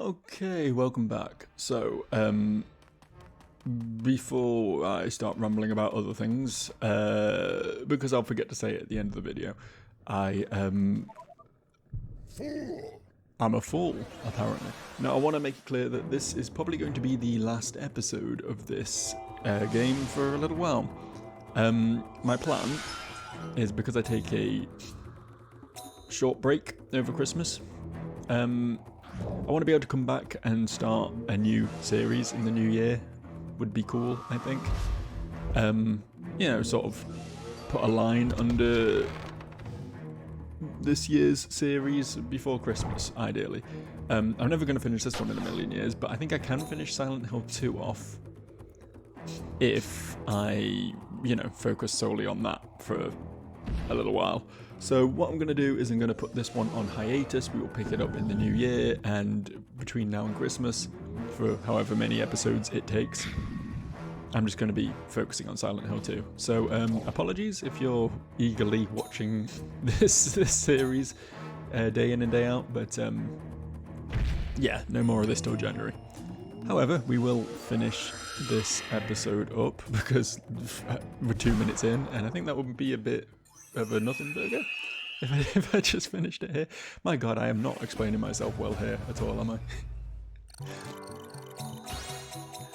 Okay, welcome back. So, before I start rambling about other things, because I'll forget to say it at the end of the video, I'm a fool, apparently. Now, I want to make it clear that this is probably going to be the last episode of this game for a little while. My plan is, because I take a short break over Christmas, I want to be able to come back and start a new series in the new year. Would be cool, I think. You know, sort of put a line under this year's series before Christmas, ideally. I'm never going to finish this one in a million years, but I think I can finish Silent Hill 2 off if I, you know, focus solely on that for a little while. So what I'm going to do is I'm going to put this one on hiatus. We will pick it up in the new year, and between now and Christmas, for however many episodes it takes, I'm just going to be focusing on Silent Hill 2. So apologies if you're eagerly watching this series day in and day out, but yeah, no more of this till January. However, we will finish this episode up because we're 2 minutes in, and I think that would be a bit of a nothing burger if I just finished it here. My god, I am not explaining myself well here at all, am I?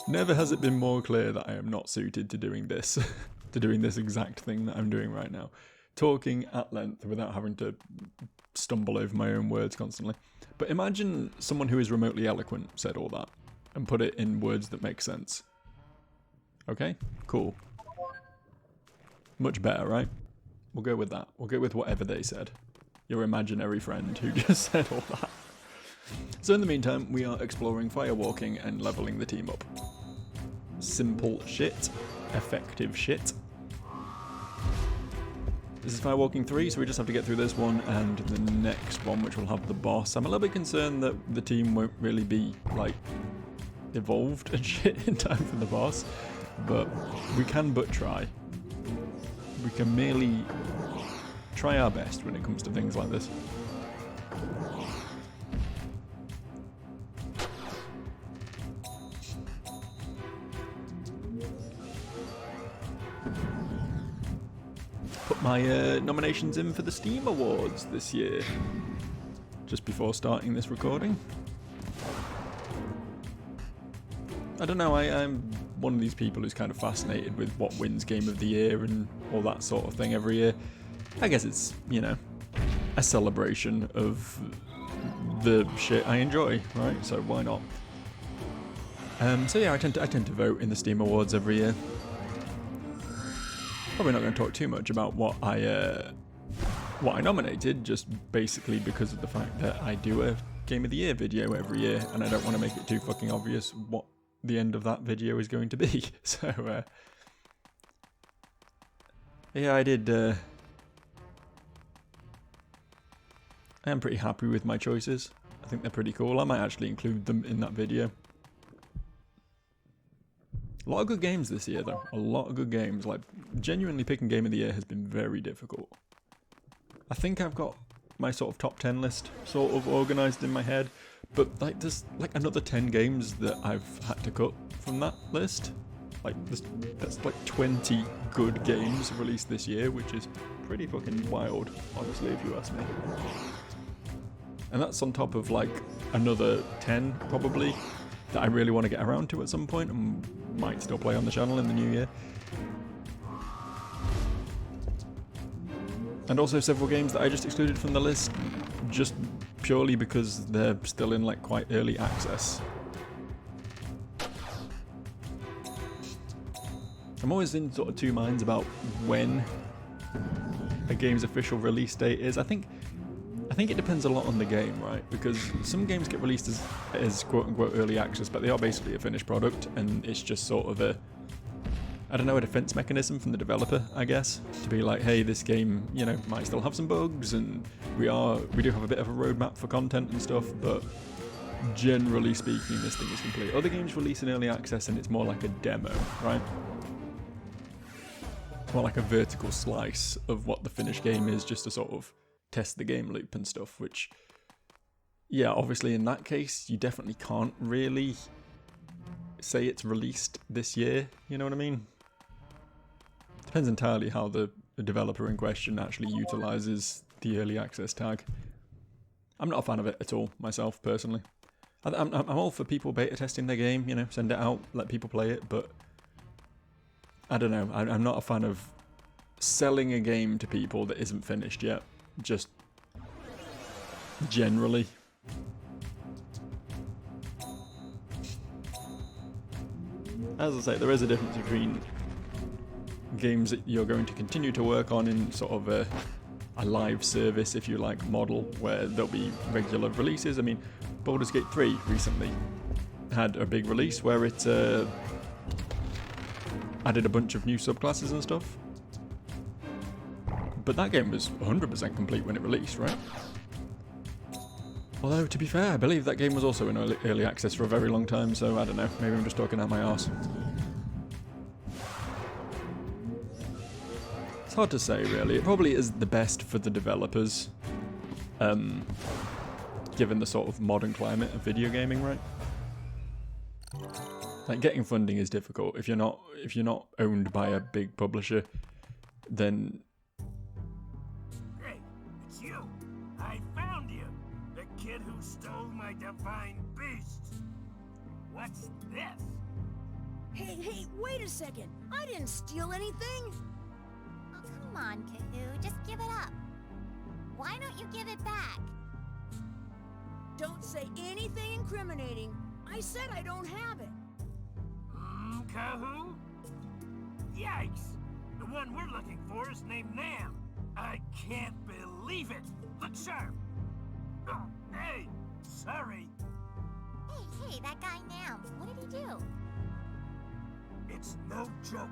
Never has it been more clear that I am not suited to doing this, to doing this exact thing that I'm doing right now. Talking at length without having to stumble over my own words constantly. But imagine someone who is remotely eloquent said all that and put it in words that make sense. Okay? Cool. Much better, right? We'll go with that. We'll go with whatever they said. Your imaginary friend who just said all that. So in the meantime, we are exploring firewalking and leveling the team up. Simple shit. Effective shit. This is Firewalking 3, so we just have to get through this one and the next one, which will have the boss. I'm a little bit concerned that the team won't really be, like, evolved and shit in time for the boss. But we can but try. We can merely try our best when it comes to things like this. Put my nominations in for the Steam Awards this year, just before starting this recording. I don't know, I'm one of these people who's kind of fascinated with what wins Game of the Year and all that sort of thing every year. I guess it's, you know, a celebration of the shit I enjoy, right? So why not? So yeah, I tend to vote in the Steam Awards every year. Probably not going to talk too much about what I nominated, just basically because of the fact that I do a Game of the Year video every year, and I don't want to make it too fucking obvious what the end of that video is going to be. So yeah, I am pretty happy with my choices. I think they're pretty cool. I might actually include them in that video. A lot of good games this year, though. A lot of good games. Like, genuinely picking Game of the Year has been very difficult. I think I've got my sort of top 10 list sort of organised in my head, but like there's like another 10 games that I've had to cut from that list. Like, that's like 20 good games released this year, which is pretty fucking wild, honestly, if you ask me. And that's on top of like another 10, probably, that I really want to get around to at some point and might still play on the channel in the new year. And also several games that I just excluded from the list just purely because they're still in like quite early access. I'm always in sort of two minds about when a game's official release date is. I think it depends a lot on the game, right? Because some games get released as quote-unquote early access, but they are basically a finished product, and it's just sort of a, I don't know, a defense mechanism from the developer, I guess, to be like, hey, this game, you know, might still have some bugs, and we do have a bit of a roadmap for content and stuff, but generally speaking, this thing is complete. Other games release in early access, and it's more like a demo, right? More like a vertical slice of what the finished game is, just to sort of test the game loop and stuff, which yeah, obviously in that case, you definitely can't really say it's released this year, you know what I mean? Depends entirely how the developer in question actually utilizes the early access tag. I'm not a fan of it at all, myself, personally. I'm all for people beta testing their game, you know, send it out, let people play it, but I don't know, I'm not a fan of selling a game to people that isn't finished yet, just generally. As I say, there is a difference between games that you're going to continue to work on in sort of a live service, if you like, model, where there'll be regular releases. I mean, Baldur's Gate 3 recently had a big release where it added a bunch of new subclasses and stuff. But that game was 100% complete when it released, right? Although, to be fair, I believe that game was also in early access for a very long time, so I don't know, maybe I'm just talking out my arse. It's hard to say, really. It probably is the best for the developers, given the sort of modern climate of video gaming, right? Like, getting funding is difficult. If you're not owned by a big publisher, then... Hey, it's you! I found you! The kid who stole my divine beast! What's this? Hey, wait a second! I didn't steal anything! Oh, come on, Kahoo, just give it up. Why don't you give it back? Don't say anything incriminating. I said I don't have it. Kahoo? Yikes! The one we're looking for is named Nam. I can't believe it! Look sharp! Oh, hey! Sorry! Hey, that guy Nam, what did he do? It's no joke.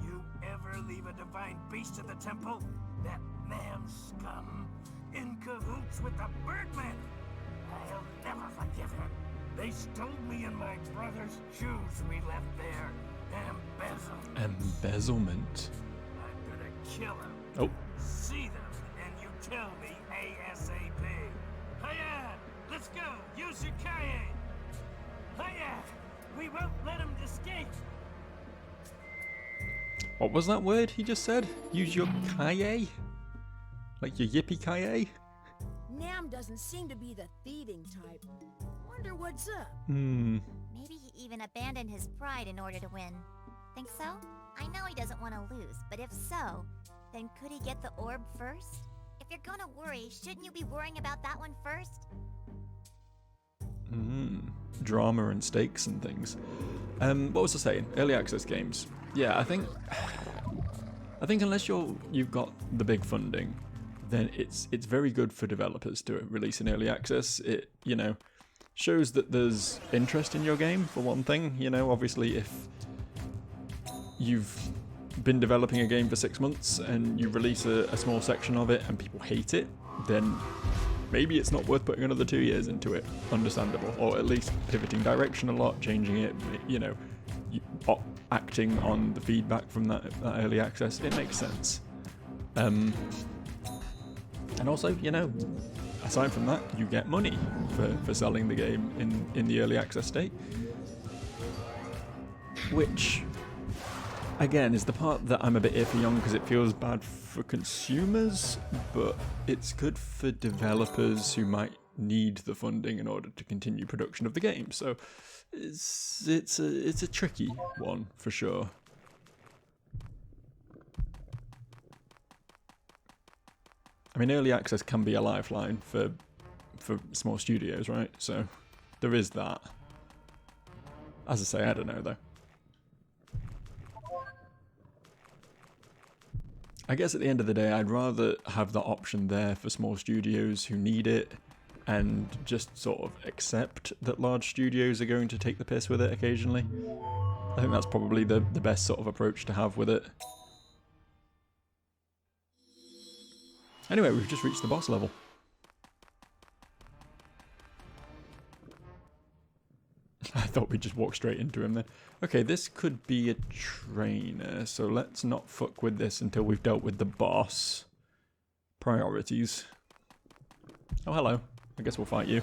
You ever leave a divine beast at the temple? That Nam scum in cahoots with the Birdman! I'll never forgive him. They stole me and my brother's shoes we left there. Embezzlement. I'm gonna kill him. Oh. See them, and you tell me ASAP. Hiya! Let's go! Use your kaye! Hiya! We won't let him escape! What was that word he just said? Use your kaye? Like your yippee-ki-yay? Nam doesn't seem to be the thieving type. Wonder what's up. Maybe he even abandoned his pride in order to win. Think so? I know he doesn't want to lose, but if so, then could he get the orb first? If you're gonna worry, shouldn't you be worrying about that one first? Drama and stakes and things. What was I saying? Early access games. Yeah, I think unless you've got the big funding, then it's very good for developers to release in early access. It, you know, shows that there's interest in your game, for one thing. You know, obviously if you've been developing a game for 6 months and you release a small section of it and people hate it, then maybe it's not worth putting another 2 years into it. Understandable. Or at least pivoting direction a lot, changing it, you know, acting on the feedback from that early access. It makes sense. And also, you know, aside from that, you get money for selling the game in the early access state. Which, again, is the part that I'm a bit iffy on because it feels bad for consumers, but it's good for developers who might need the funding in order to continue production of the game. So it's a tricky one for sure. I mean, early access can be a lifeline for small studios, right? So there is that. As I say, I don't know though. I guess at the end of the day, I'd rather have the option there for small studios who need it and just sort of accept that large studios are going to take the piss with it occasionally. I think that's probably the best sort of approach to have with it. Anyway, we've just reached the boss level. I thought we'd just walk straight into him there. Okay, this could be a trainer, so let's not fuck with this until we've dealt with the boss. Priorities. Oh, hello. I guess we'll fight you.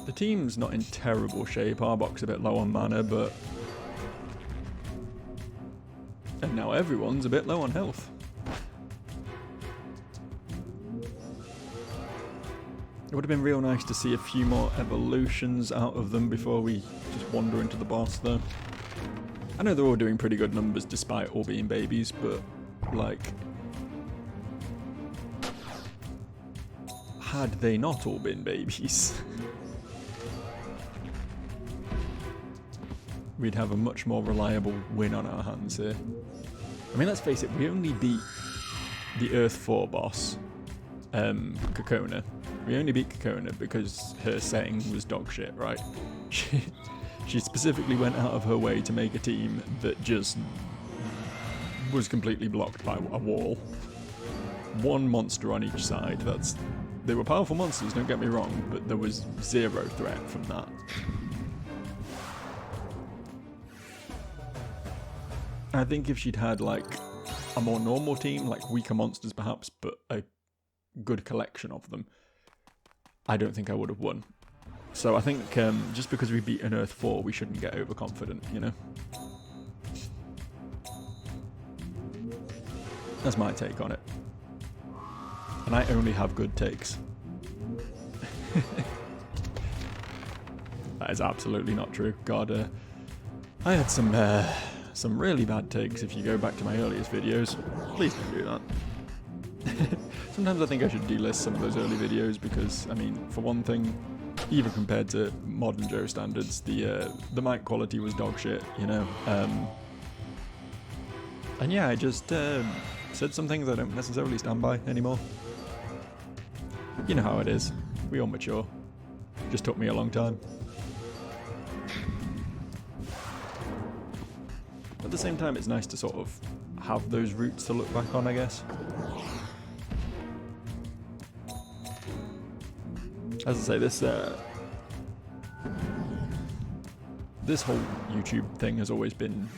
The team's not in terrible shape. Arbok's a bit low on mana, but... And now everyone's a bit low on health. It would have been real nice to see a few more evolutions out of them before we just wander into the boss, though. I know they're all doing pretty good numbers despite all being babies, but, like... Had they not all been babies, we'd have a much more reliable win on our hands here. I mean, let's face it, we only beat the Earth 4 boss, Kokona. We only beat Kokona because her setting was dog shit, right? She specifically went out of her way to make a team that just was completely blocked by a wall. One monster on each side. They were powerful monsters, don't get me wrong, but there was zero threat from that. I think if she'd had like a more normal team, like weaker monsters perhaps, but a good collection of them, I don't think I would have won. So I think just because we beat an Earth 4, we shouldn't get overconfident, you know? That's my take on it. And I only have good takes. That is absolutely not true. God, I had some really bad takes if you go back to my earliest videos. Please don't do that. Sometimes I think I should delist some of those early videos because, I mean, for one thing, even compared to modern Joe standards, the mic quality was dog shit, you know. And yeah, I just said some things I don't necessarily stand by anymore. You know how it is. We all mature. Just took me a long time. At the same time, it's nice to sort of have those roots to look back on, I guess. As I say, this whole YouTube thing has always been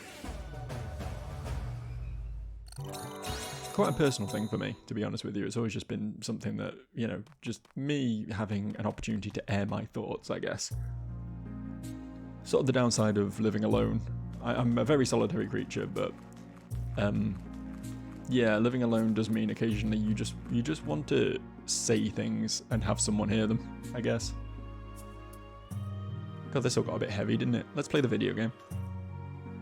quite a personal thing for me, to be honest with you. It's always just been something that, you know, just me having an opportunity to air my thoughts, I guess. Sort of the downside of living alone. I'm a very solitary creature, but yeah, living alone does mean occasionally you just want to say things and have someone hear them, I guess. God, this all got a bit heavy, didn't it? Let's play the video game.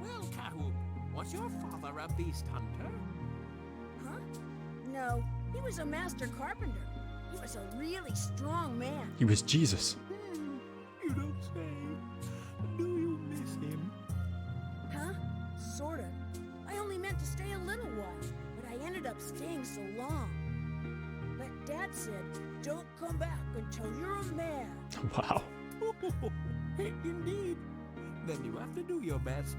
Well, Cahoon, was your father a beast hunter? Huh? No, he was a master carpenter. He was a really strong man. He was Jesus. You don't say. Do you miss him? Huh? Sorta. I only meant to stay a little while, but I ended up staying so long. But Dad said, don't come back until you're a man. Wow. Indeed. Then you have to do your best.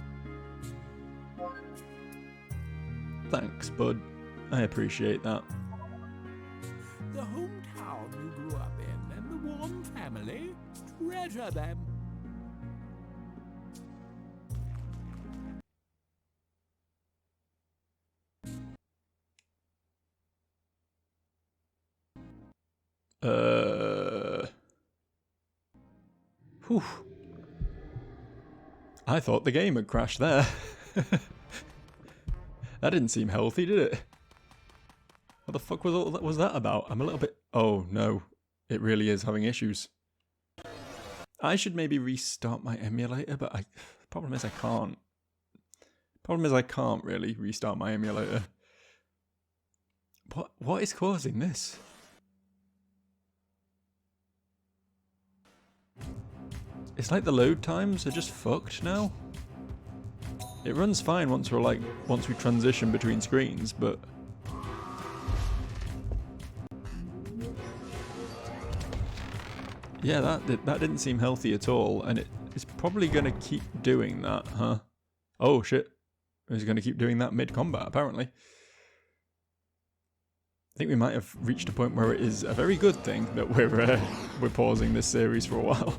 Thanks, bud. I appreciate that. The hometown you grew up in and the warm family, treasure them. Whew. I thought the game had crashed there. That didn't seem healthy, did it? What the fuck was that about? I'm a little bit... Oh, no. It really is having issues. I should maybe restart my emulator, but the problem is I can't. Problem is I can't really restart my emulator. What is causing this? It's like the load times are just fucked now. It runs fine once we transition between screens, but yeah, that didn't seem healthy at all, and it's probably gonna keep doing that, huh? Oh shit, it's gonna keep doing that mid-combat apparently. I think we might have reached a point where it is a very good thing that we're pausing this series for a while.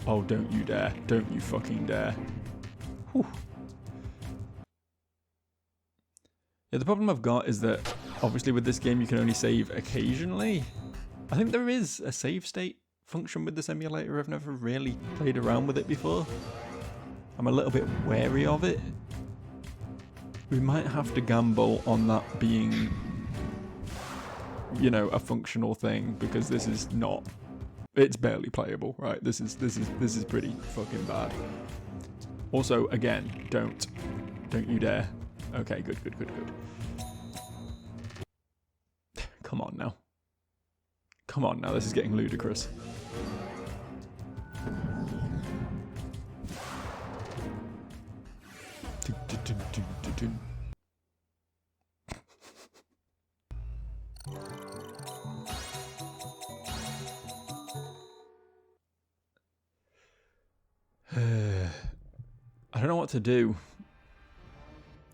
Oh, don't you dare. Don't you fucking dare. Whew. Yeah, the problem I've got is that Obviously with this game you can only save occasionally. I think there is a save state function with this emulator. I've never really played around with it before. I'm a little bit wary of it. We might have to gamble on that being, you know, a functional thing, because this is not, it's barely playable, right? This is pretty fucking bad. Also, again, don't you dare. Okay, good. Come on now. Come on now, this is getting ludicrous. I don't know what to do.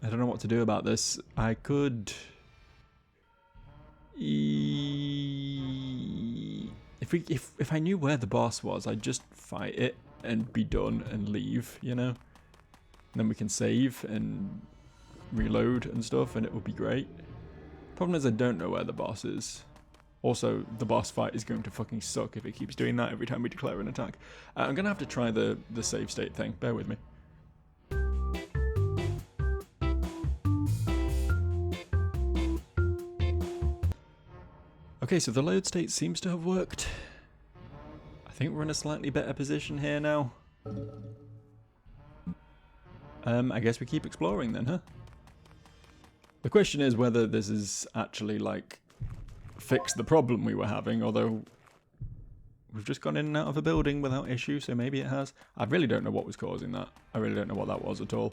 I don't know what to do about this. I could... If I knew where the boss was, I'd just fight it and be done and leave, you know? And then we can save and reload and stuff, and it would be great. Problem is I don't know where the boss is. Also, the boss fight is going to fucking suck if it keeps doing that every time we declare an attack. I'm going to have to try the save state thing. Bear with me. Okay, so the load state seems to have worked. I think we're in a slightly better position here now. I guess we keep exploring then, huh? The question is whether this is actually, like, fixed the problem we were having, although we've just gone in and out of a building without issue, so maybe it has. I really don't know what was causing that. I really don't know what that was at all.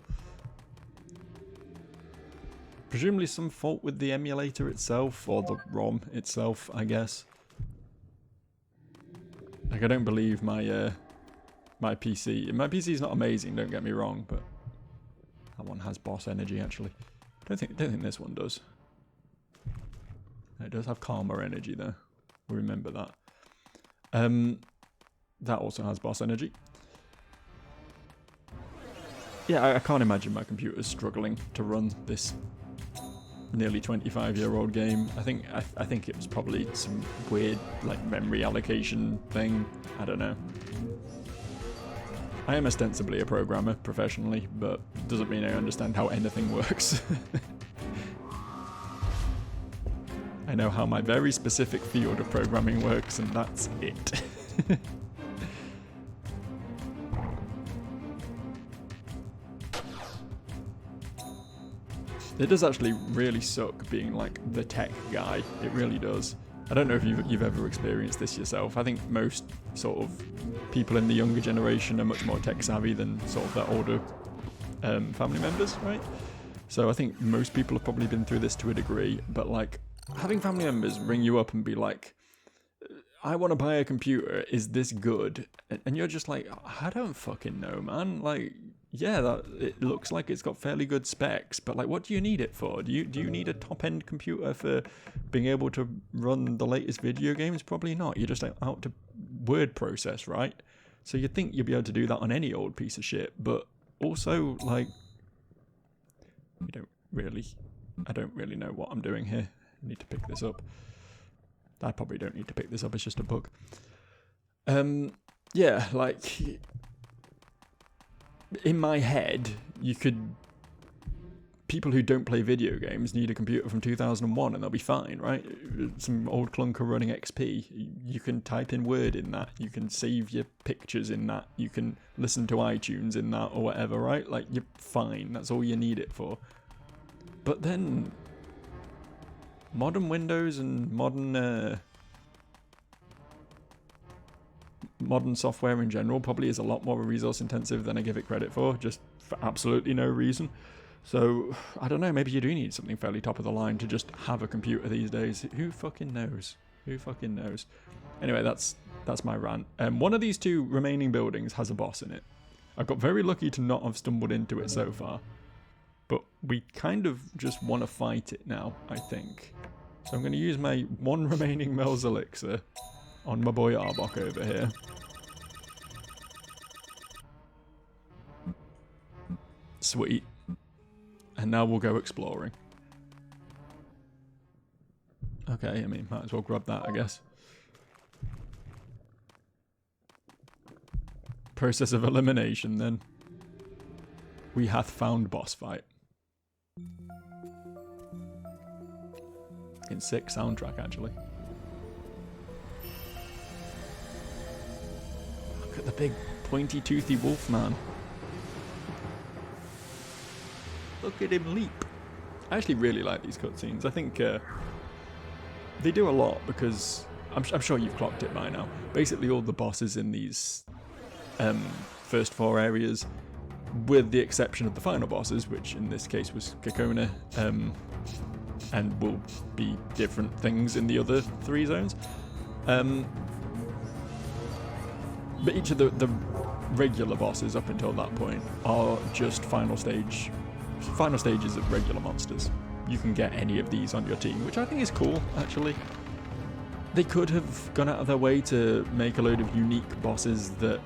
Presumably some fault with the emulator itself, or the ROM itself, I guess. Like, I don't believe my my PC. My PC is not amazing, don't get me wrong, but that one has boss energy actually. Don't think this one does. It does have calmer energy though. We remember that. That also has boss energy. Yeah, I can't imagine my computer's struggling to run this nearly 25-year-old game. I think it was probably some weird like memory allocation thing. I don't know. I am ostensibly a programmer professionally, but doesn't mean I understand how anything works. I know how my very specific field of programming works, and that's it. It does actually really suck being like the tech guy. It really does. I don't know if you've ever experienced this yourself. I think most sort of people in the younger generation are much more tech savvy than sort of their older family members, right? So I think most people have probably been through this to a degree, but like having family members ring you up and be like, I want to buy a computer, is this good? And you're just like, I don't fucking know, man. Like, yeah, it looks like it's got fairly good specs, but like, what do you need it for? Do you need a top-end computer for being able to run the latest video games? Probably not. You're just out to word process, right? So you'd think you'd be able to do that on any old piece of shit, but also, like, I don't really know what I'm doing here. I need to pick this up. I probably don't need to pick this up, it's just a book. Yeah, like, in my head, people who don't play video games need a computer from 2001 and they'll be fine, right? Some old clunker running XP. You can type in Word in that, you can save your pictures in that, you can listen to iTunes in that or whatever, right? Like, you're fine, that's all you need it for. But then modern Windows and modern software in general probably is a lot more resource intensive than I give it credit for, just for absolutely no reason. So, I don't know, maybe you do need something fairly top of the line to just have a computer these days. Who fucking knows? Who fucking knows? Anyway, that's my rant. One of these two remaining buildings has a boss in it. I got very lucky to not have stumbled into it so far. But we kind of just want to fight it now, I think. So I'm going to use my one remaining Mel's Elixir on my boy Arbok over here. Sweet. And now we'll go exploring. Okay, I mean, might as well grab that, I guess. Process of elimination, then. We hath found boss fight. In sick soundtrack, actually. Look at the big pointy toothy wolf man. Look at him leap. I actually really like these cutscenes. I think they do a lot because I'm sure you've clocked it by now. Basically, all the bosses in these first 4 areas, with the exception of the final bosses, which in this case was Kokona, and will be different things in the other 3 zones. But each of the regular bosses up until that point are just final stages of regular monsters. You can get any of these on your team, which I think is cool, actually. They could have gone out of their way to make a load of unique bosses that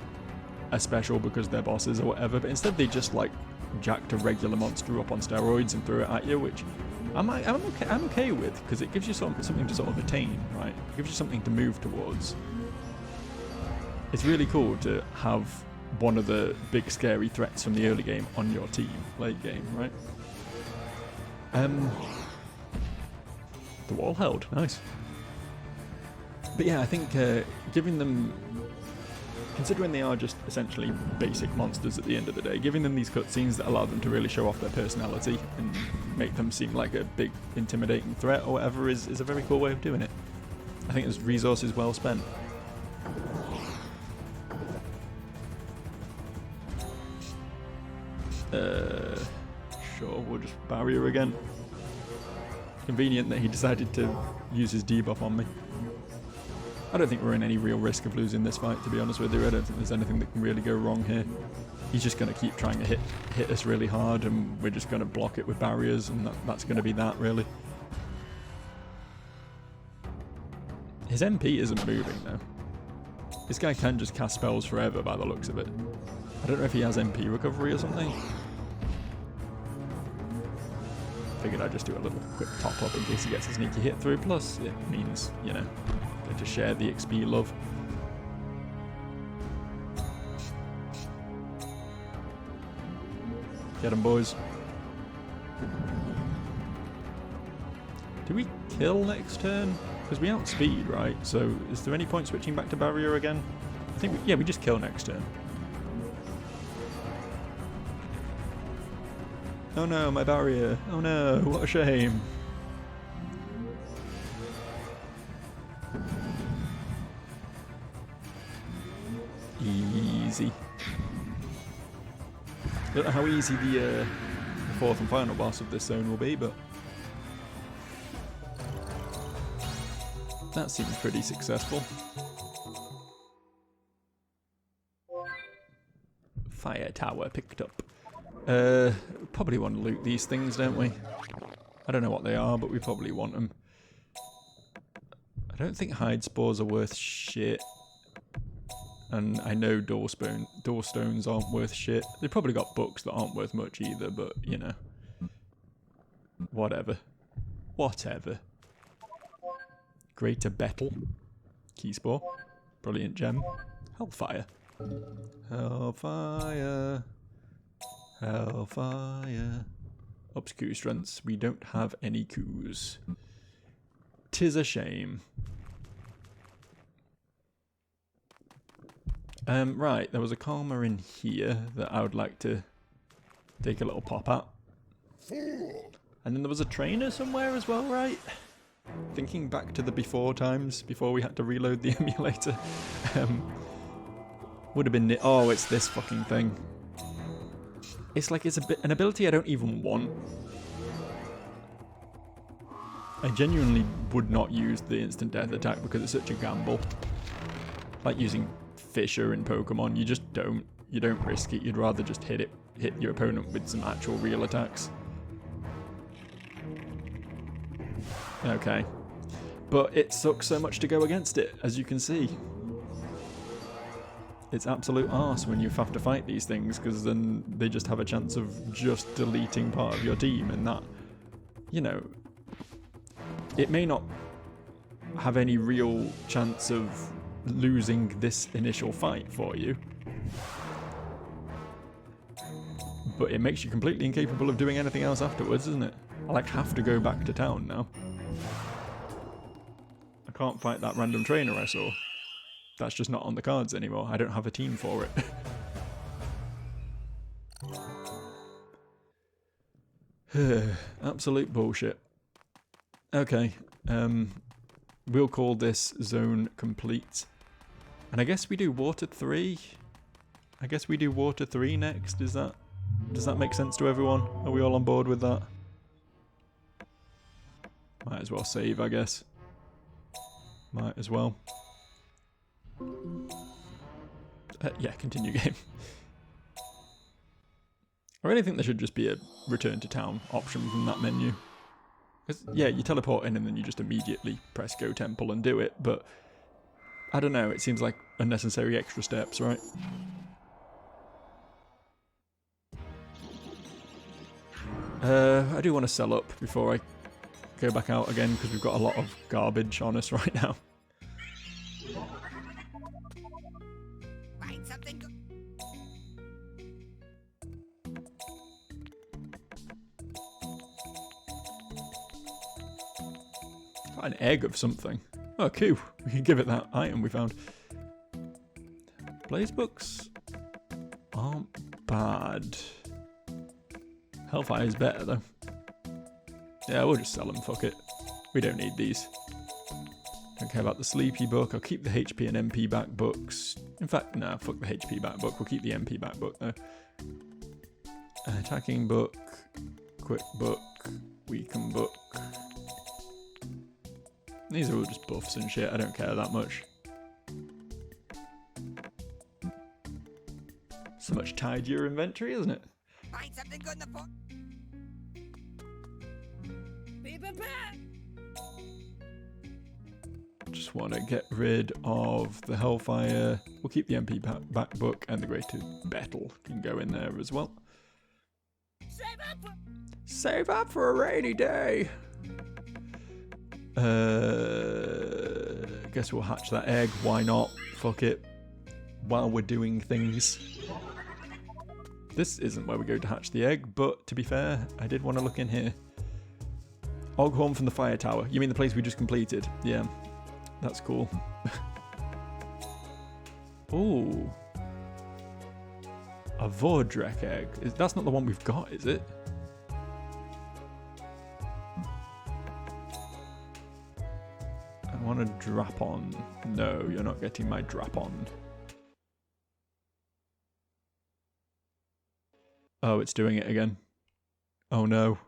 are special because they're bosses or whatever, but instead they just like jacked a regular monster up on steroids and threw it at you, which I'm okay with, because it gives you something to sort of attain, right? It gives you something to move towards. It's really cool to have one of the big scary threats from the early game on your team, late game, right? The wall held, nice. But yeah, I think giving them, considering they are just essentially basic monsters at the end of the day, giving them these cutscenes that allow them to really show off their personality and make them seem like a big intimidating threat or whatever is a very cool way of doing it. I think there's resources well spent. Sure, we'll just barrier again. Convenient that he decided to use his debuff on me. I don't think we're in any real risk of losing this fight, to be honest with you. I don't think there's anything that can really go wrong here. He's just going to keep trying to hit us really hard, and we're just going to block it with barriers, and that's going to be that, really. His MP isn't moving, though. This guy can just cast spells forever, by the looks of it. I don't know if he has MP recovery or something. Figured I'd just do a little quick top up in case he gets a sneaky hit through. Plus, it means, you know, get to share the XP love. Get him, boys. Do we kill next turn? Because we outspeed, right? So is there any point switching back to barrier again? I think, yeah, we just kill next turn. Oh no, my barrier. Oh no, what a shame. Easy. Don't know how easy the 4th and final boss of this zone will be, but that seems pretty successful. Fire tower picked up. Probably want to loot these things, don't we? I don't know what they are, but we probably want them. I don't think hide spores are worth shit. And I know door stones aren't worth shit. They've probably got books that aren't worth much either, but, you know. Whatever. Whatever. Greater Beetle. Key spore. Brilliant gem. Hellfire. Hellfire. Hellfire. Ups coup strengths. We don't have any coups. 'Tis a shame. Right, there was a karma in here that I would like to take a little pop at. And then there was a trainer somewhere as well, right? Thinking back to the before times, before we had to reload the emulator. Would have been... Oh, it's this fucking thing. It's like it's an ability I don't even want. I genuinely would not use the instant death attack because it's such a gamble. Like using Fisher in Pokemon, you just don't. You don't risk it. You'd rather just hit your opponent with some actual real attacks. Okay. But it sucks so much to go against it, as you can see. It's absolute arse when you have to fight these things, because then they just have a chance of just deleting part of your team, and that, you know, it may not have any real chance of losing this initial fight for you. But it makes you completely incapable of doing anything else afterwards, doesn't it? I like have to go back to town now. I can't fight that random trainer I saw. That's just not on the cards anymore. I don't have a team for it. Absolute bullshit. Okay, we'll call this zone complete. And I guess we do water 3? I guess we do water 3 next, does that make sense to everyone? Are we all on board with that? Might as well save, I guess. Might as well. Yeah, continue game. I really think there should just be a return to town option from that menu. Because, yeah, you teleport in and then you just immediately press go temple and do it, but I don't know, it seems like unnecessary extra steps, right? I do want to sell up before I go back out again because we've got a lot of garbage on us right now. Find something good. Got an egg of something. Oh, cool. We can give it that item we found. Blaze books aren't bad. Hellfire is better though. Yeah, we'll just sell them, fuck it. We don't need these. Don't care about the sleepy book. I'll keep the HP and MP back books. In fact, nah, fuck the HP back book. We'll keep the MP back book though. Attacking book. Quick book. Weaken book. These are all just buffs and shit. I don't care that much. So much tidier inventory, isn't it? Find something good in the book. Just want to get rid of the Hellfire. We'll keep the MP back book, and the Greater Battle can go in there as well. Save up for a rainy day. Guess we'll hatch that egg. Why not? Fuck it. While we're doing things. This isn't where we go to hatch the egg, but to be fair, I did want to look in here. Oghorn from the Fire Tower. You mean the place we just completed? Yeah, that's cool. Ooh. A Vordrek egg. That's not the one we've got, is it? I want a Drapon. No, you're not getting my Drapon. Oh, it's doing it again. Oh no.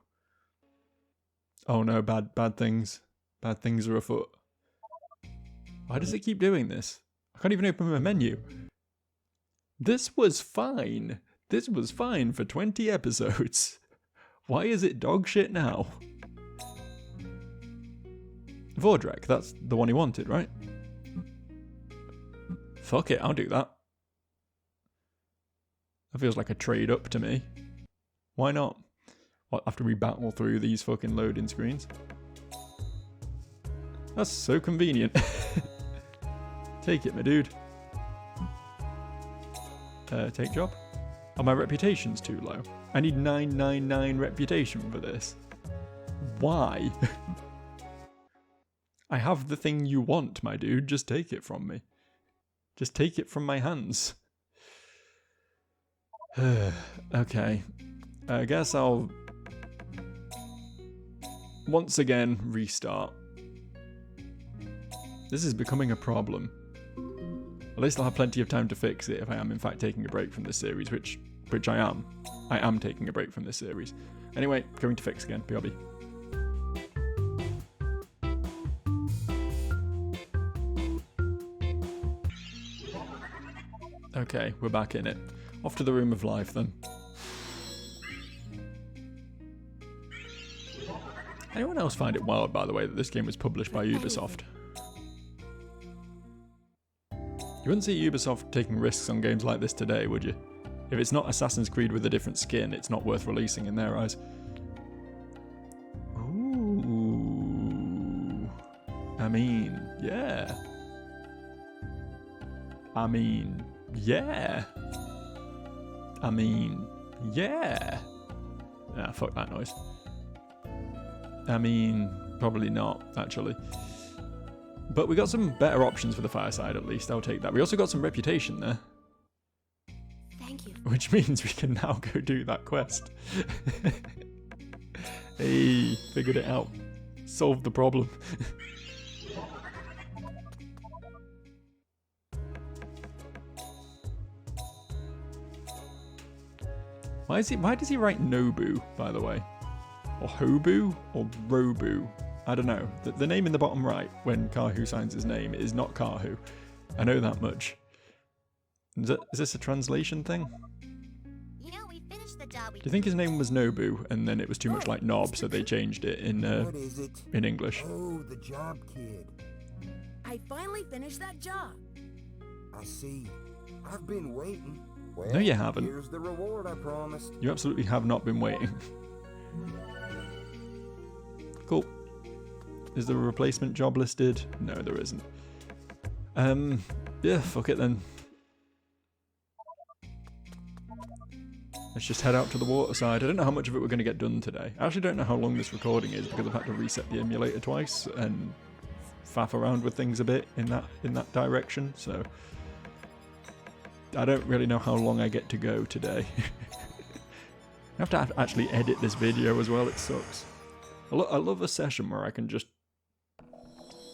Oh no, bad things. Bad things are afoot. Why does it keep doing this? I can't even open my menu. This was fine. This was fine for 20 episodes. Why is it dog shit now? Vordrek, that's the one he wanted, right? Fuck it, I'll do that. That feels like a trade up to me. Why not? What, after we battle through these fucking loading screens? That's so convenient. Take it, my dude. Take job. Oh, my reputation's too low. I need 999 reputation for this. Why? I have the thing you want, my dude. Just take it from me. Just take it from my hands. Okay. I guess I'll once again restart. This is becoming a problem. At least I'll have plenty of time to fix it if I am in fact taking a break from this series, which I am. I am taking a break from this series. Anyway, going to fix again. BRB. Okay, we're back in it. Off to the Room of Life then. Anyone else find it wild, by the way, that this game was published by Ubisoft? You wouldn't see Ubisoft taking risks on games like this today, would you? If it's not Assassin's Creed with a different skin, it's not worth releasing in their eyes. Ooh. mean, yeah. I mean, yeah. I mean, yeah. Ah, fuck that noise. I mean, probably not, actually. But we got some better options for the fireside, at least. I'll take that. We also got some reputation there. Thank you. Which means we can now go do that quest. Hey, figured it out. Solved the problem. Why does he write Nobu, by the way? Or Hobu? Or Robu? I don't know. The name in the bottom right, when Kahu signs his name, is not Kahu. I know that much. Is this a translation thing? You know, we finished the job we... Do you think his name was Nobu, and then it was too much like Nob, so they changed it What is it? in English? Oh, the job kid. I finally finished that job. I see. I've been waiting. Well, No, you haven't. Here's the reward I promised. You absolutely have not been waiting. Cool. Is there a replacement job listed? No, there isn't. Yeah, fuck it then. Let's just head out to the water side. I don't know how much of it we're going to get done today. I actually don't know how long this recording is because I've had to reset the emulator twice and faff around with things a bit in that direction. So I don't really know how long I get to go today. I have to actually edit this video as well. It sucks. I love a session where I can just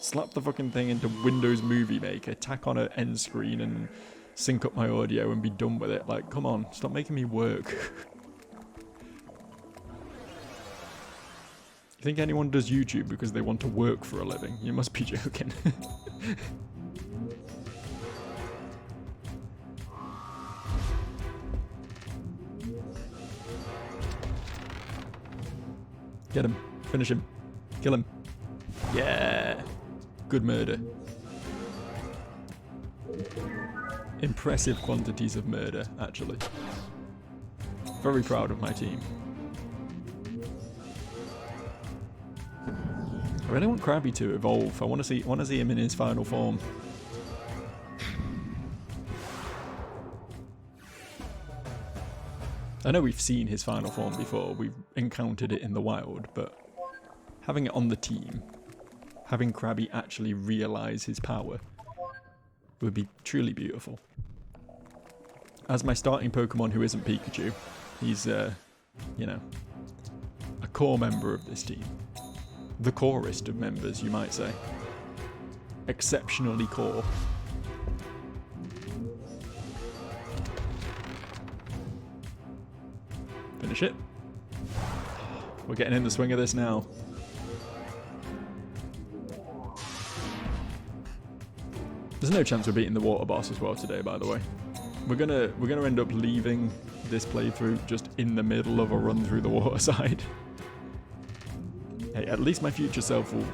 slap the fucking thing into Windows Movie Maker, tack on an end screen and sync up my audio and be done with it. Like, come on, stop making me work. You think anyone does YouTube because they want to work for a living? You must be joking. Get him. Finish him. Kill him. Yeah. Good murder. Impressive quantities of murder, actually. Very proud of my team. I really want Krabby to evolve. I want to see him in his final form. I know we've seen his final form before, we've encountered it in the wild, but having it on the team, having Krabby actually realise his power, would be truly beautiful. As my starting Pokemon who isn't Pikachu, he's, you know, a core member of this team. The corest of members, you might say. Exceptionally core. Finish it. We're getting in the swing of this now. There's no chance we're beating the water boss as well today, by the way. We're gonna end up leaving this playthrough just in the middle of a run through the water side. Hey, at least my future self will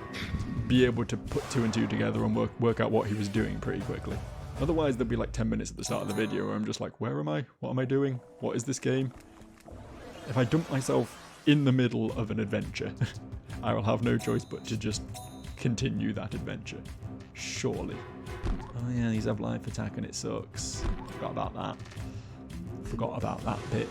be able to put two and two together and work out what he was doing pretty quickly. Otherwise, there'll be like 10 minutes at the start of the video where I'm just like, where am I? What am I doing? What is this game? If I dump myself in the middle of an adventure, I will have no choice but to just continue that adventure. Surely. Oh yeah, these have life attack and it sucks. Forgot about that. Forgot about that bit.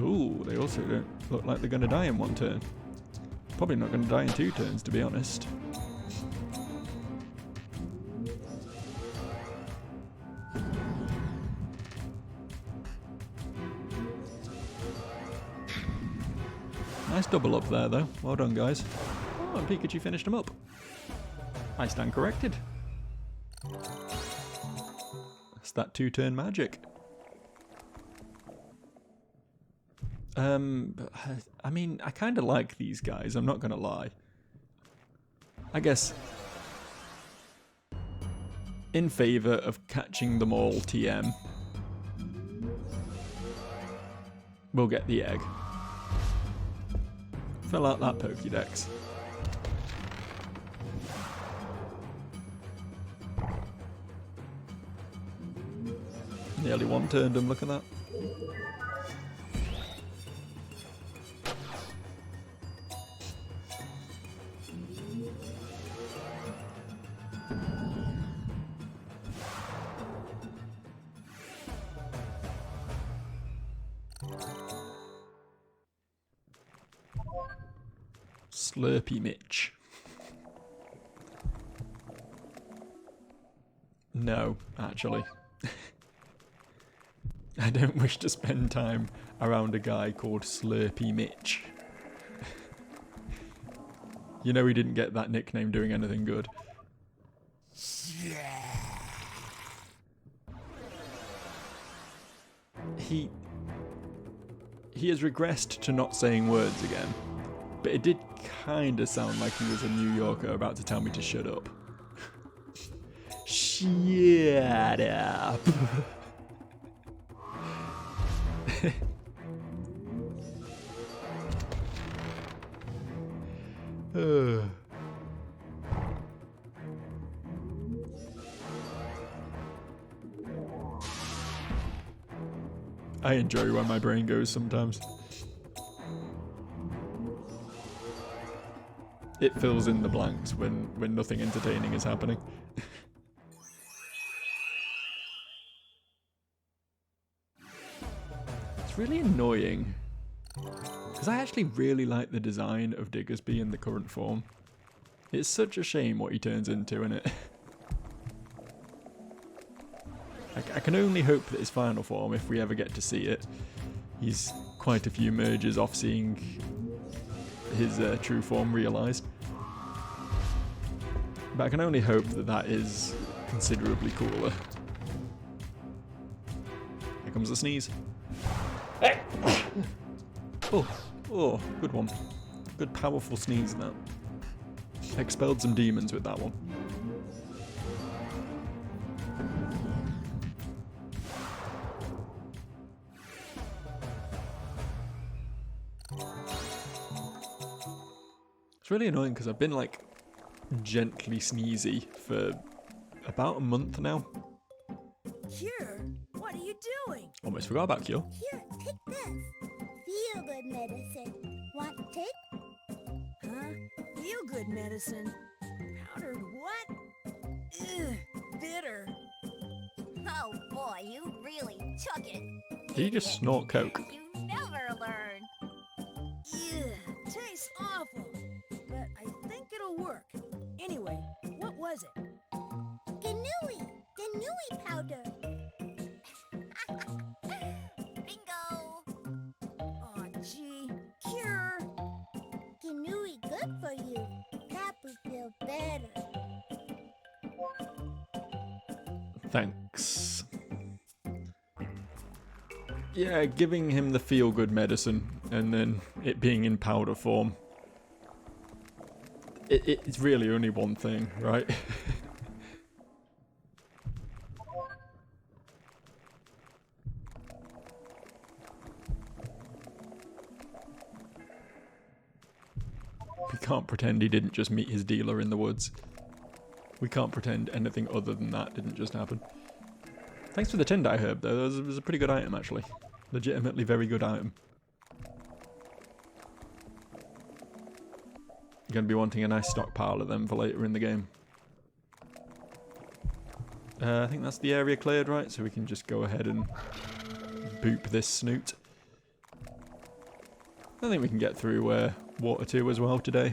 Ooh, they also don't look like they're going to die in one turn. Probably not going to die in 2 turns, to be honest. Nice double up there, though. Well done, guys. Oh, and Pikachu finished him up. I stand corrected. That's that 2-turn magic. I mean, I kind of like these guys, I'm not going to lie. I guess in favour of catching them all TM, we'll get the egg. Fill out that Pokédex. Nearly one-turned him, look at that. Slurpy Mitch. No, actually. I don't wish to spend time around a guy called Slurpy Mitch. You know he didn't get that nickname doing anything good. He has regressed to not saying words again, but it did kind of sound like he was a New Yorker about to tell me to shut up. Shut up. I enjoy where my brain goes sometimes. It fills in the blanks when nothing entertaining is happening. It's really annoying. Because I actually really like the design of Diggersby in the current form. It's such a shame what he turns into, isn't it? I can only hope that his final form, if we ever get to see it, he's quite a few merges off seeing his true form realised. But I can only hope that that is considerably cooler. Here comes the sneeze. Oh, good one. Good powerful sneeze that. Expelled some demons with that one. It's really annoying because I've been like gently sneezy for about a month now. Cure? What are you doing? Almost forgot about Cure. Here, take this. Feel good medicine. Want to take? Huh? Feel good medicine. Powdered what? Ugh, bitter. Oh boy, you really took it. Did you just snort coke? You never learn. Ugh, tastes awful. But I think it'll work. Anyway, what was it? Ganui powder. Bingo! Aw, gee. Cure. Ganui good for you. That would feel better. Thanks. Yeah, giving him the feel-good medicine and then it being in powder form. It's really only one thing, right? We can't pretend he didn't just meet his dealer in the woods. We can't pretend anything other than that didn't just happen. Thanks for the Tendai herb though, it was a pretty good item actually. Legitimately very good item. You're going to be wanting a nice stockpile of them for later in the game. I think that's the area cleared, right? So we can just go ahead and boop this snoot. I think we can get through Water 2 as well today.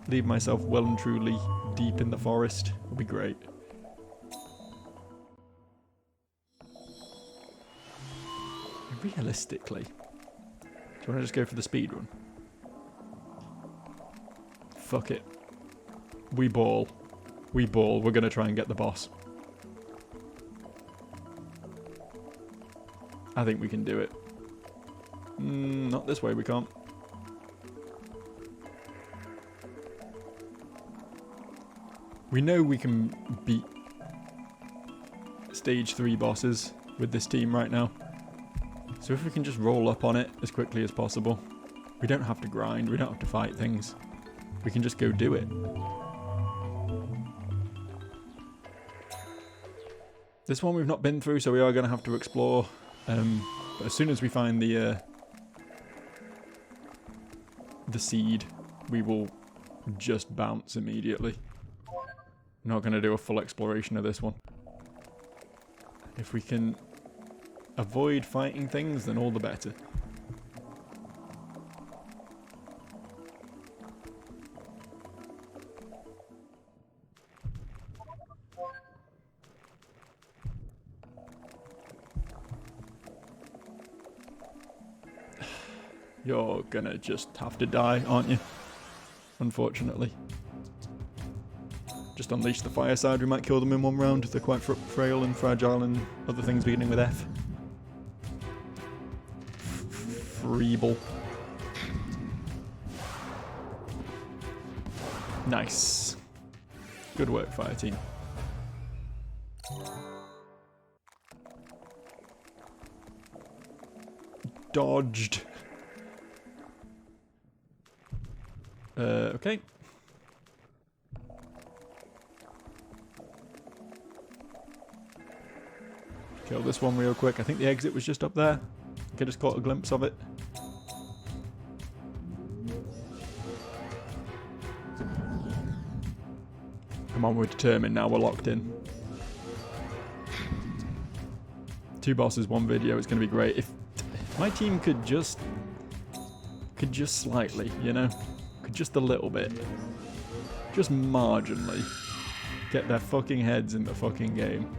Leave myself well and truly deep in the forest. Will be great. Realistically, do you want to just go for the speed run? Fuck it. We ball. We ball. We're going to try and get the boss. I think we can do it. Not this way, we can't. We know we can beat stage 3 bosses with this team right now. So if we can just roll up on it as quickly as possible. We don't have to grind, we don't have to fight things. We can just go do it. This one we've not been through, so we are going to have to explore. But as soon as we find the seed, we will just bounce immediately. Not going to do a full exploration of this one. If we can avoid fighting things, then all the better. You're gonna just have to die, aren't you? Unfortunately. Just unleash the fire side, we might kill them in one round. They're quite frail and fragile and other things beginning with F. Feeble. Nice. Good work, fire team. Dodged. Okay. Kill this one real quick. I think the exit was just up there. I just caught a glimpse of it. Come on, we're determined now. We're locked in. 2 bosses, 1 video. It's going to be great. If my team could just slightly, you know, could just a little bit, just marginally get their fucking heads in the fucking game.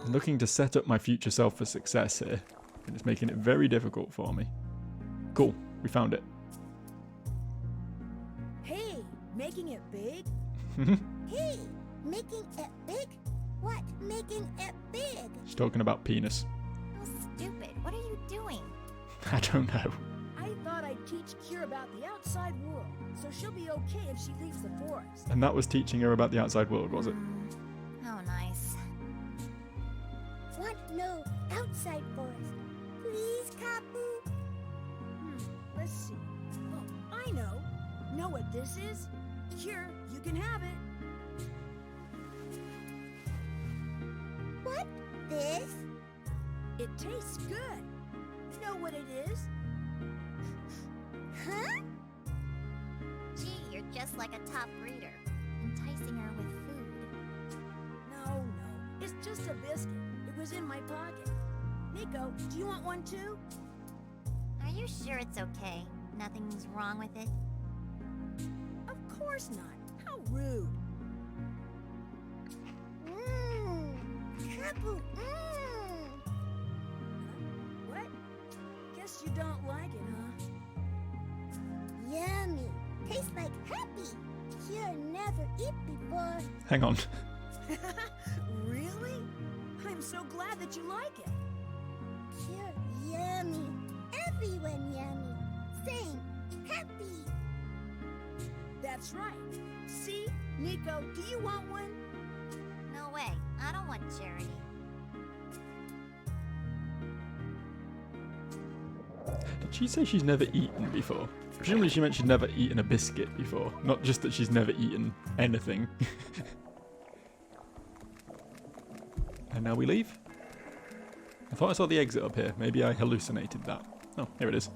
I'm looking to set up my future self for success here, and it's making it very difficult for me. Cool, we found it. Hey, making it big? Hey, making it big? What? Making it big? She's talking about penis. Oh, stupid. What are you doing? I don't know. I thought I'd teach Kira about the outside world, so she'll be okay if she leaves the forest. And that was teaching her about the outside world, was it? Oh, nice. Want no outside forest? Please, Kapu? Let's see. Oh, I know. Know what this is? Here, you can have it. What? This? It tastes good. Know what it is? Huh? Gee, you're just like a top breeder, enticing her with food. No, it's just a biscuit. It was in my pocket. Nico, do you want one too? Are you sure it's okay? Nothing's wrong with it? Of course not. How rude. Mmm. Kapu, What? Guess you don't like it, huh? Yummy. Tastes like happy. Here never eat before. Hang on. Really? I'm so glad that you like it. Here yummy. Everyone yummy. Same. Happy. That's right. See? Nico, do you want one? No way. I don't want charity. Did she say she's never eaten before? Presumably she meant she'd never eaten a biscuit before, not just that she's never eaten anything. And now we leave? I thought I saw the exit up here. Maybe I hallucinated that. Oh, here it is.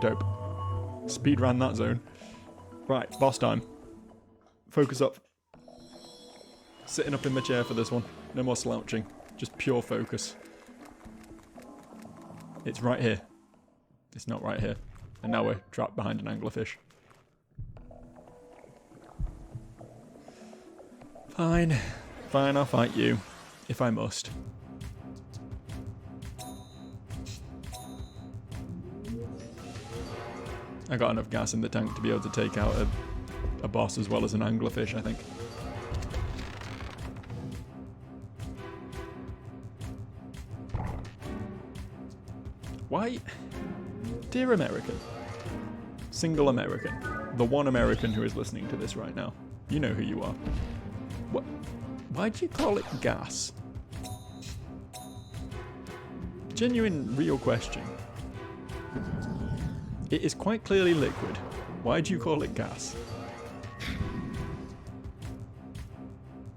Dope. Speed ran that zone. Right, boss time. Focus up. Sitting up in my chair for this one. No more slouching. Just pure focus. It's right here. It's not right here. And now we're trapped behind an anglerfish. Fine. Fine, I'll fight you. If I must. I got enough gas in the tank to be able to take out a boss as well as an anglerfish, I think. Why? Dear American. Single American. The one American who is listening to this right now. You know who you are. What? Why'd you call it gas? Genuine, real question. It is quite clearly liquid. Why'd you call it gas?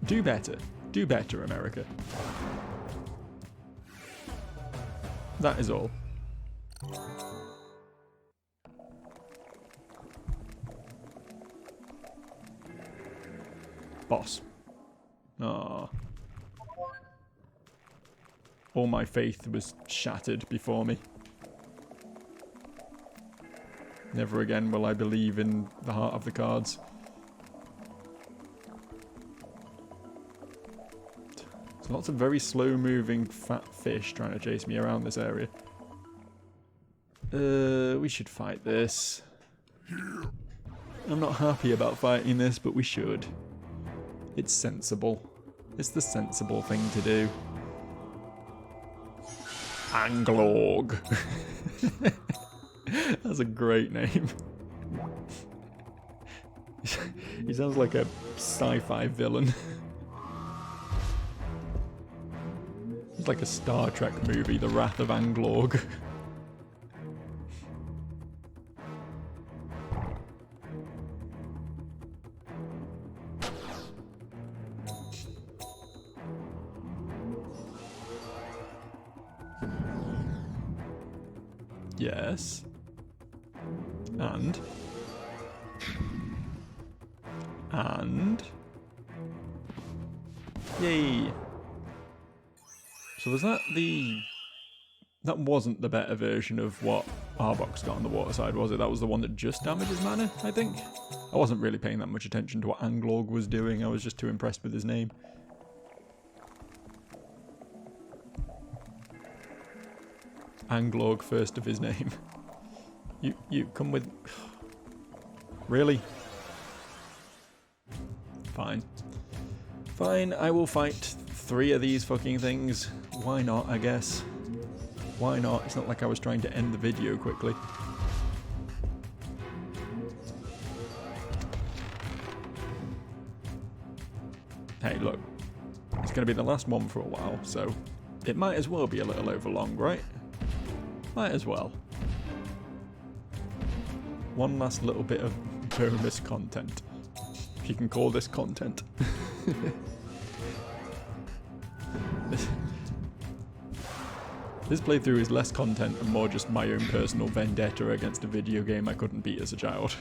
Do better. Do better, America. That is all. Boss. Ah. All my faith was shattered before me. Never again will I believe in the heart of the cards. There's lots of very slow-moving fat fish trying to chase me around this area. We should fight this. I'm not happy about fighting this, but we should. It's sensible. It's the sensible thing to do. Anglorg. That's a great name. He sounds like a sci-fi villain. It's like a Star Trek movie, The Wrath of Anglorg. Yes. And. Yay. So was that the... That wasn't the better version of what Arbok's got on the water side, was it? That was the one that just damages mana, I think? I wasn't really paying that much attention to what Anglorg was doing. I was just too impressed with his name. Anglorg, first of his name. You come with... Really? Fine. Fine, I will fight 3 of these fucking things. Why not, I guess? Why not? It's not like I was trying to end the video quickly. Hey, look. It's going to be the last one for a while, so it might as well be a little over long, right? Might as well. One last little bit of bonus content. If you can call this content. This playthrough is less content and more just my own personal vendetta against a video game I couldn't beat as a child.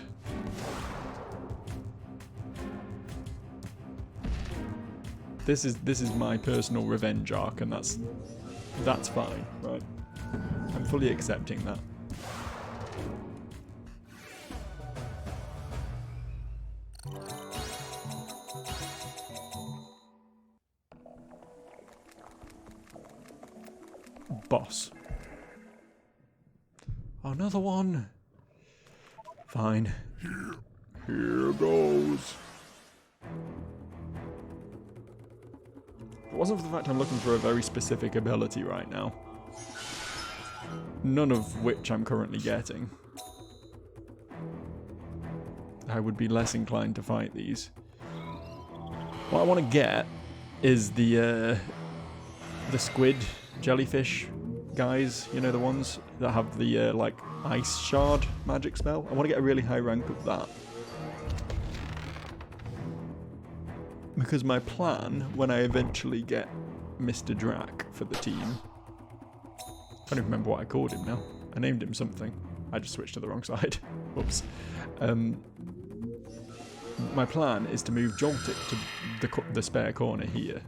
This is my personal revenge arc, and that's fine, right? I'm fully accepting that. Boss. Another one. Fine. Here goes. If it wasn't for the fact I'm looking for a very specific ability right now, none of which I'm currently getting, I would be less inclined to fight these. What I want to get is the squid jellyfish guys, you know, the ones that have the like ice shard magic spell. I want to get a really high rank of that. Because my plan, when I eventually get Mr. Drac for the team... I don't even remember what I called him now. I named him something. I just switched to the wrong side. Whoops. My plan is to move Joltik to the spare corner here.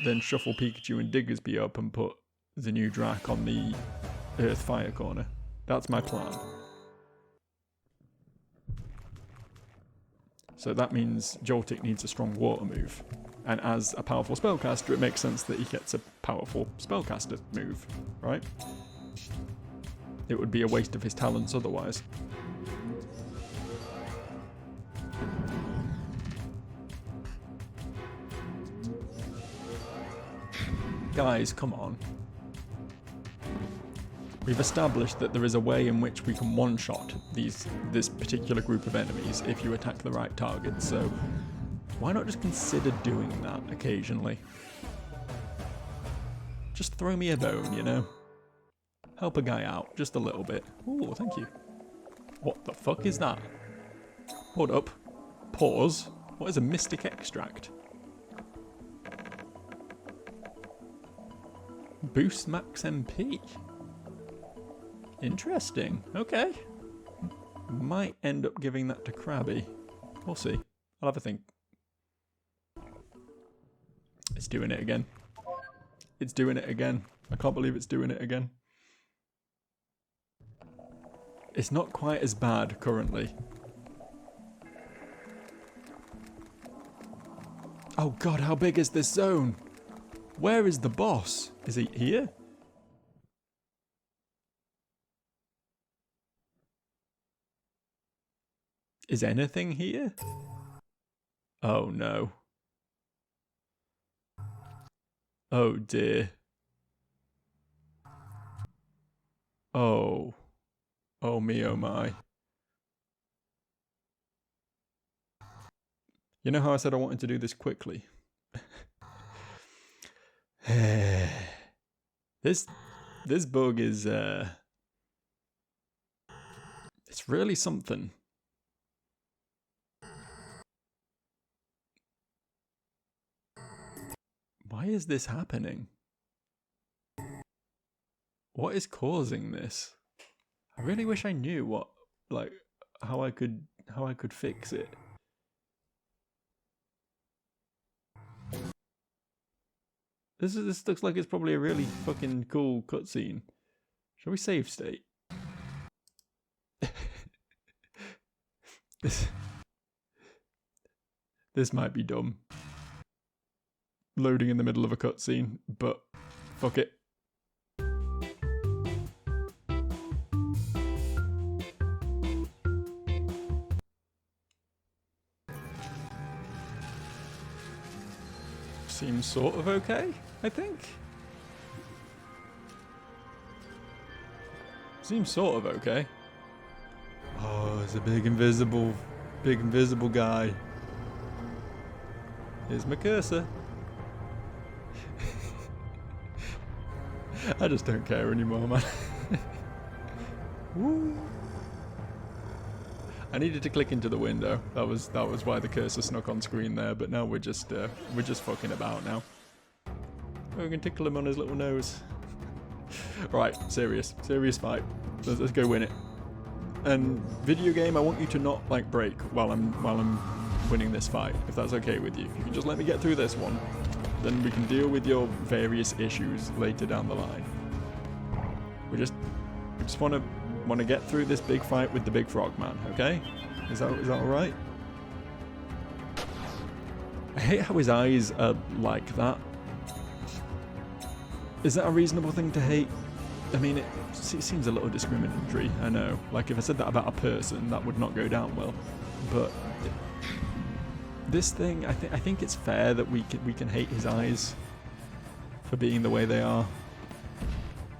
Then shuffle Pikachu and Diggersby up and put the new Drac on the Earth Fire corner. That's my plan. So that means Joltik needs a strong water move. And as a powerful spellcaster, it makes sense that he gets a powerful spellcaster move, right? It would be a waste of his talents otherwise. Guys, come on. We've established that there is a way in which we can one-shot this particular group of enemies if you attack the right target, so why not just consider doing that occasionally? Just throw me a bone, you know? Help a guy out, just a little bit. Ooh, thank you. What the fuck is that? Hold up. Pause. What is a mystic extract? Boost max MP. Interesting. Okay. Might end up giving that to Krabby. We'll see. I'll have a think. It's doing it again. It's doing it again. I can't believe it's doing it again. It's not quite as bad currently. Oh god, how big is this zone? Where is the boss? Is he here? Is anything here? Oh no. Oh dear. Oh. Oh me, oh my. You know how I said I wanted to do this quickly? This bug is it's really something. Why is this happening? What is causing this? I really wish I knew what, like, how I could fix it. This looks like it's probably a really fucking cool cutscene. Shall we save state? This might be dumb. Loading in the middle of a cutscene, but fuck it. Seems sort of okay, I think. Seems sort of okay. Oh, it's a big invisible guy. Here's my cursor. I just don't care anymore, man. Woo. I needed to click into the window. That was why the cursor snuck on screen there. But now we're just fucking about now. Oh, we can tickle him on his little nose. Right, serious fight. Let's go win it. And video game, I want you to not like break while I'm winning this fight. If that's okay with you, if you can just let me get through this one, then we can deal with your various issues later down the line. We just want to get through this big fight with the big frog man, okay? Is that all right? I hate how his eyes are like that. Is that a reasonable thing to hate? I mean, it seems a little discriminatory, I know. Like, if I said that about a person, that would not go down well. But this thing, I think it's fair that we can hate his eyes for being the way they are.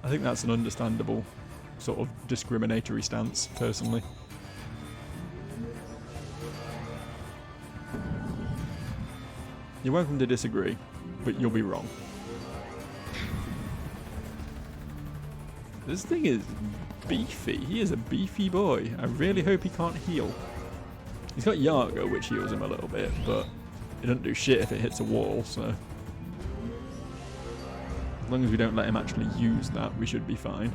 I think that's an understandable sort of discriminatory stance, personally. You're welcome to disagree, but you'll be wrong. This thing is beefy. He is a beefy boy. I really hope he can't heal. He's got Yago, which heals him a little bit, but it doesn't do shit if it hits a wall, so... As long as we don't let him actually use that, we should be fine.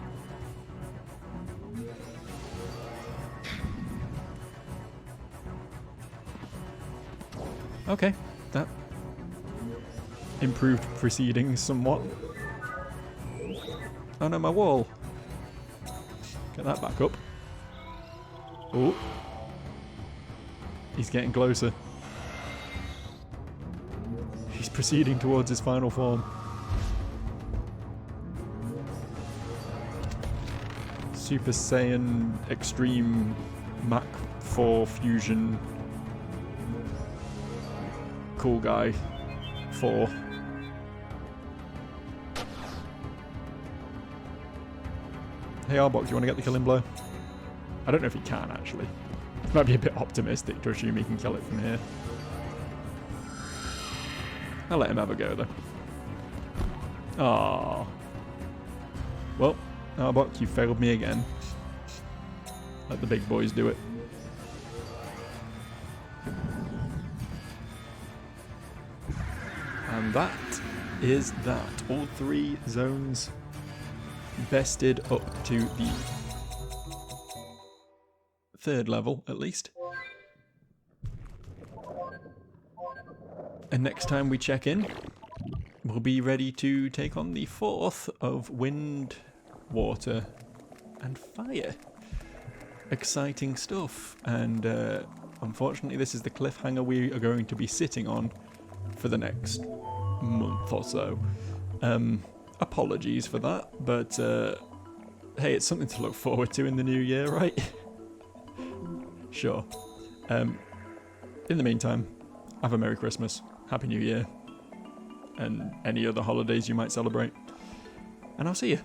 Okay, that improved proceedings somewhat. Oh no, my wall. Get that back up. Oh. He's getting closer. He's proceeding towards his final form. Super Saiyan Extreme Mach 4 Fusion Cool Guy 4. Hey Arbok, do you want to get the killing blow? I don't know if he can actually. It might be a bit optimistic to assume he can kill it from here. I'll let him have a go though. Ah. Well, Arbok, you failed me again. Let the big boys do it. And that is that. All 3 zones bested up to the 3rd level at least. And next time we check in, we'll be ready to take on the 4th of Wind, Water, and Fire. Exciting stuff, and unfortunately this is the cliffhanger we are going to be sitting on for the next month or so. Apologies for that, but hey, it's something to look forward to in the new year, right? Sure. In the meantime, have a Merry Christmas, Happy New Year, and any other holidays you might celebrate. And I'll see you.